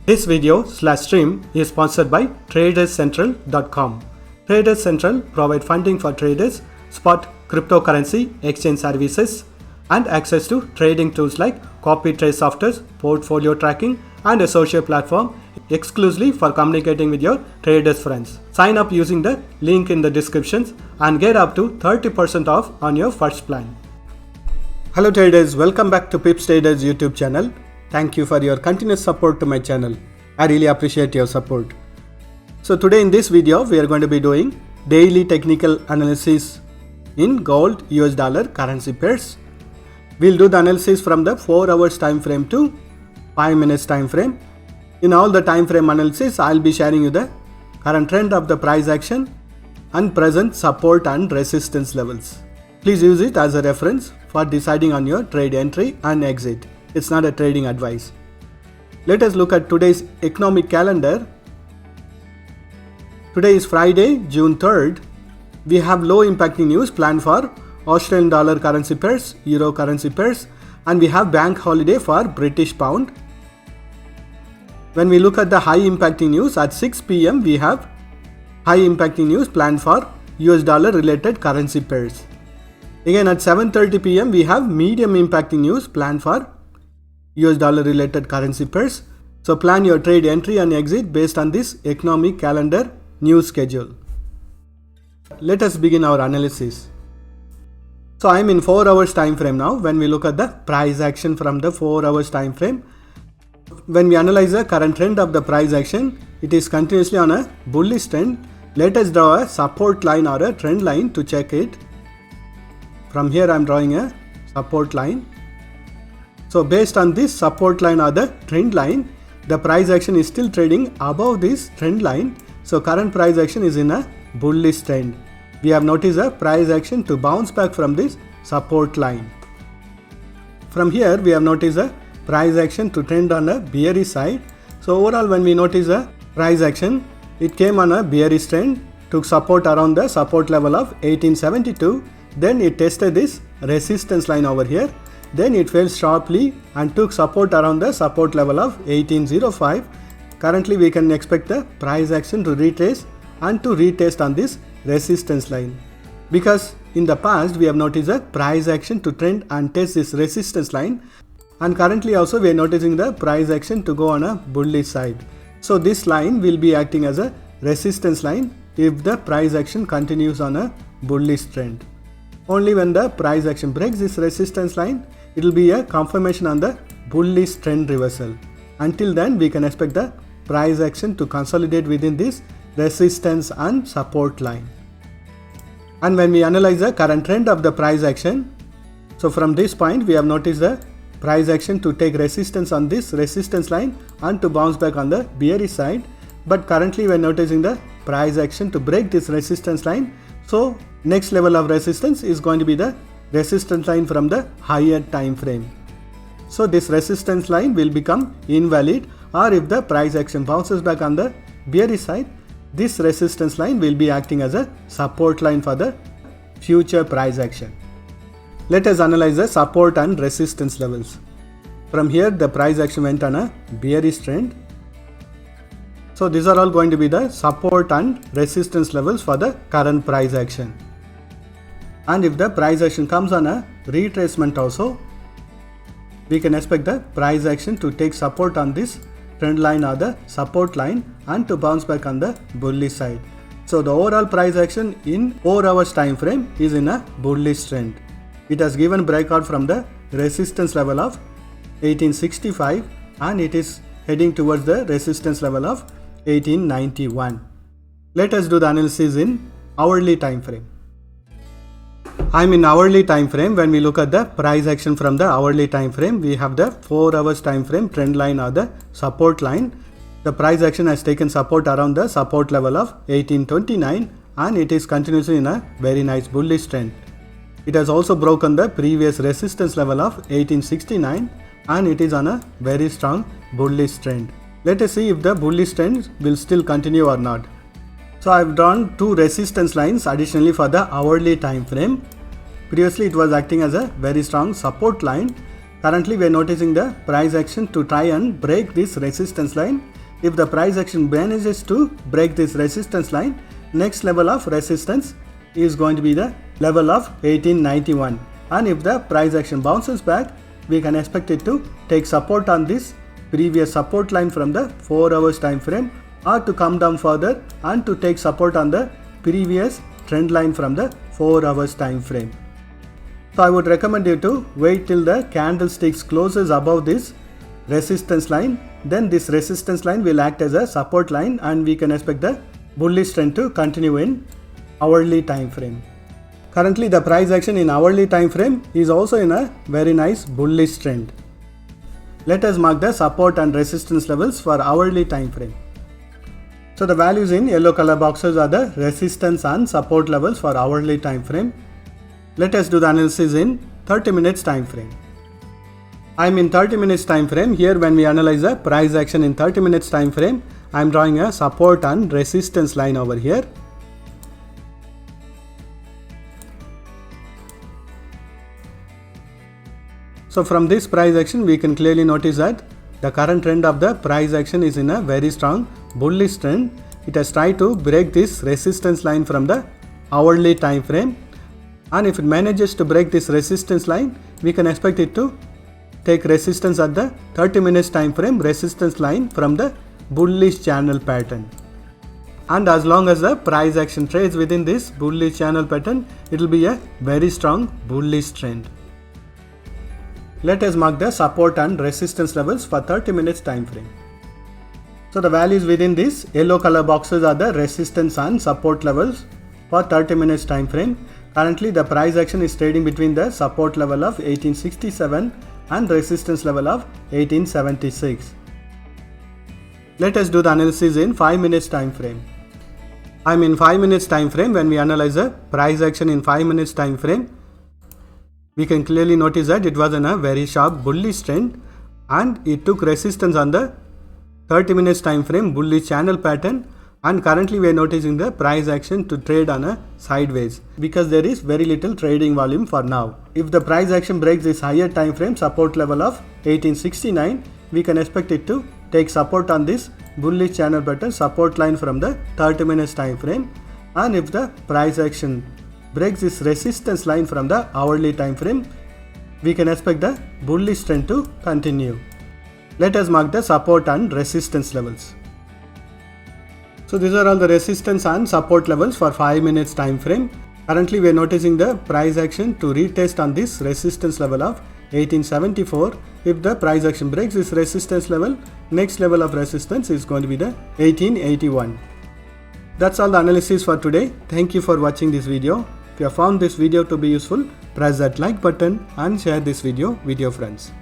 This video/stream is sponsored by TradersCentral.com. Traders Central provide funding for traders, spot cryptocurrency exchange services, and access to trading tools like copy trade software, portfolio tracking, and a social platform exclusively for communicating with your traders friends. Sign up using the link in the descriptions and get up to 30% off on your first plan. Hello traders, welcome back to Pips Traders YouTube channel. Thank you for your continuous support to my channel. I really appreciate your support. So today in this video we are going to be doing daily technical analysis in gold US dollar currency pairs. We'll do the analysis from the 4 hours time frame to 5 minutes time frame. In all the time frame analysis, I'll be sharing you the current trend of the price action and present support and resistance levels. Please use it as a reference for deciding on your trade entry and exit. It's not a trading advice. Let us look at today's economic calendar. Today is Friday, June 3rd. We have low impacting news planned for Australian dollar currency pairs, Euro currency pairs, and we have bank holiday for British pound. When we look at the high impacting news at 6 p.m. we have high impacting news planned for US dollar related currency pairs. Again at 7:30 p.m. we have medium impacting news planned for US dollar related currency pairs. So plan your trade entry and exit based on this economic calendar news schedule. Let us begin our analysis. So I am in 4 hours time frame now. When we look at the price action from the 4 hours time frame, when we analyze the current trend of the price action, it is continuously on a bullish trend. Let us draw a support line or a trend line to check it. From here I am drawing a support line. So based on this support line or the trend line, the price action is still trading above this trend line. So current price action is in a bullish trend. We have noticed a price action to bounce back from this support line. From here we have noticed a price action to trend on a bearish side. So overall when we notice a price action, it came on a bearish trend, took support around the support level of 1872. Then it tested this resistance line over here. Then it fell sharply and took support around the support level of 1805. Currently we can expect the price action to retrace and to retest on this resistance line. Because in the past we have noticed a price action to trend and test this resistance line. And currently also we are noticing the price action to go on a bullish side. So this line will be acting as a resistance line if the price action continues on a bullish trend. Only when the price action breaks this resistance line, it will be a confirmation on the bullish trend reversal. Until then, we can expect the price action to consolidate within this resistance and support line. And when we analyze the current trend of the price action, so from this point we have noticed the price action to take resistance on this resistance line and to bounce back on the bearish side. But currently we are noticing the price action to break this resistance line. So next level of resistance is going to be the resistance line from the higher time frame. So this resistance line will become invalid, or if the price action bounces back on the bearish side, this resistance line will be acting as a support line for the future price action. Let us analyze the support and resistance levels. From here the price action went on a bearish trend. So these are all going to be the support and resistance levels for the current price action. And if the price action comes on a retracement also, we can expect the price action to take support on this trend line or the support line and to bounce back on the bullish side. So the overall price action in 4 hours time frame is in a bullish trend. It has given breakout from the resistance level of 1865 and it is heading towards the resistance level of 1891. Let us do the analysis in hourly time frame. I am in hourly time frame. When we look at the price action from the hourly time frame, we have the 4 hours time frame trend line or the support line. The price action has taken support around the support level of 1829 and it is continuously in a very nice bullish trend. It has also broken the previous resistance level of 1869 and it is on a very strong bullish trend. Let us see if the bullish trend will still continue or not. So I have drawn two resistance lines additionally for the hourly time frame. Previously it was acting as a very strong support line. Currently we are noticing the price action to try and break this resistance line. If the price action manages to break this resistance line, next level of resistance is going to be the level of 1891. And if the price action bounces back, we can expect it to take support on this previous support line from the 4 hours time frame, or to come down further and to take support on the previous trend line from the 4 hours time frame. So I would recommend you to wait till the candlesticks closes above this resistance line. Then this resistance line will act as a support line, and we can expect the bullish trend to continue in hourly time frame. Currently the price action in hourly time frame is also in a very nice bullish trend. Let us mark the support and resistance levels for hourly time frame. So the values in yellow color boxes are the resistance and support levels for hourly time frame. Let us do the analysis in 30 minutes time frame. I am in 30 minutes time frame. Here when we analyze the price action in 30 minutes time frame, I am drawing a support and resistance line over here. So from this price action we can clearly notice that the current trend of the price action is in a very strong bullish trend. It has tried to break this resistance line from the hourly time frame, and if it manages to break this resistance line, we can expect it to take resistance at the 30 minutes time frame resistance line from the bullish channel pattern. And as long as the price action trades within this bullish channel pattern, it will be a very strong bullish trend. Let us mark the support and resistance levels for 30 minutes time frame. So the values within this yellow color boxes are the resistance and support levels for 30 minutes time frame. Currently the price action is trading between the support level of 1867 and resistance level of 1876. Let us do the analysis in 5 minutes time frame. I am in 5 minutes time frame. When we analyze the price action in 5 minutes time frame, we can clearly notice that it was in a very sharp bullish trend, and it took resistance on the 30 minutes time frame bullish channel pattern, and currently we are noticing the price action to trade on a sideways because there is very little trading volume for now. If the price action breaks this higher time frame support level of 1869, we can expect it to take support on this bullish channel pattern support line from the 30 minutes time frame, and if the price action breaks this resistance line from the hourly time frame, we can expect the bullish trend to continue. Let us mark the support and resistance levels. So these are all the resistance and support levels for 5 minutes time frame. Currently we are noticing the price action to retest on this resistance level of 1874. If the price action breaks this resistance level, next level of resistance is going to be the 1881. That's all the analysis for today. Thank you for watching this video. If you have found this video to be useful, press that like button and share this video with your friends.